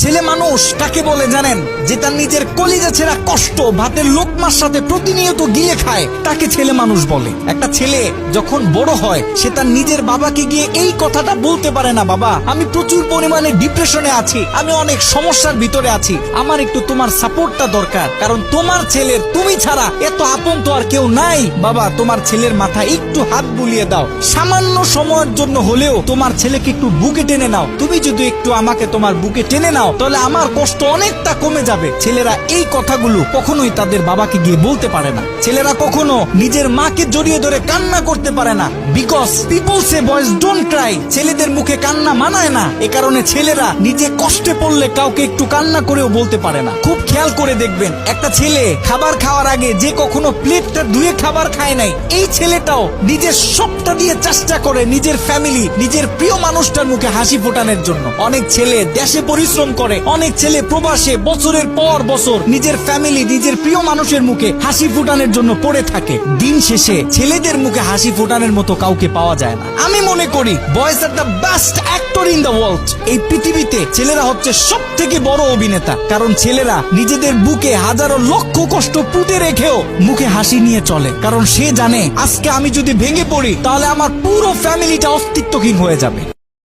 ছেলে মানুষ কাকে বলে জানেন? যে তার নিজের কলিজা ছেঁড়া কষ্ট ভাতের লোকমার সাথে প্রতিনিয়ত গিলে খায়, তাকে ছেলে মানুষ বলে। একটা ছেলে যখন বড় হয় সে তার নিজের বাবাকে গিয়ে এই কথাটা বলতে পারে না, বাবা আমি প্রচুর পরিমাণে ডিপ্রেশনে আছি, আমি অনেক সমস্যার ভিতরে আছি, আমার একটু তোমার সাপোর্টটা দরকার, কারণ তোমার ছেলের তুমি ছাড়া এত আপন তো আর কেউ নাই। বাবা তোমার ছেলের মাথায় একটু হাত বুলিয়ে দাও, সামান্য সময়ের জন্য হলেও তোমার ছেলেকে একটু বুকে টেনে নাও। তুমি যদি একটু আমাকে তোমার বুকে টেনে নাও তাহলে আমার কষ্ট অনেকটা কমে যাবে। ছেলেরা এই কথাগুলো কখনোই তাদের বাবাকে গিয়ে বলতে পারে না। ছেলেরা কখনো নিজের মাকে জড়িয়ে ধরে কান্না করতে পারে না, because people say boys don't Cry. ছেলেদের মুখে কান্না মানায় না, এ কারণে ছেলেরা নিজে কষ্টে পড়লে কাউকে একটু কান্না করেও বলতে পারে না। খুব খেয়াল করে দেখবেন, একটা ছেলে খাবার খাওয়ার আগে যে কখনো প্লেটটা ধুয়ে খাবার খায় নাই, এই ছেলেটাও নিজের সবটা দিয়ে চেষ্টা করে নিজের ফ্যামিলি, নিজের প্রিয় মানুষটার মুখে হাসি ফোটানোর জন্য। অনেক ছেলে দেশে পরিশ্রম করে, অনেক ছেলে প্রবাসে বছরের পর বছর নিজের ফ্যামিলি, নিজের প্রিয় মানুষের মুখে হাসি ফোটানোর জন্য পড়ে থাকে। দিন শেষে ছেলেদের মুখে হাসি ফোটানোর মতো কাউকে পাওয়া যায় না। আমি মনে করি boys are the best actor in the world. এই পৃথিবীতে ছেলেরা হচ্ছে সব থেকে বড় অভিনেতা, কারণ ছেলেরা নিজেদের বুকে হাজারো লক্ষ কষ্ট পুঁতে রেখেও মুখে হাসি নিয়ে চলে, কারণ সে জানে আজকে আমি যদি ভেঙে পড়ি তাহলে আমার পুরো ফ্যামিলিটা অস্তিত্বহীন হয়ে যাবে।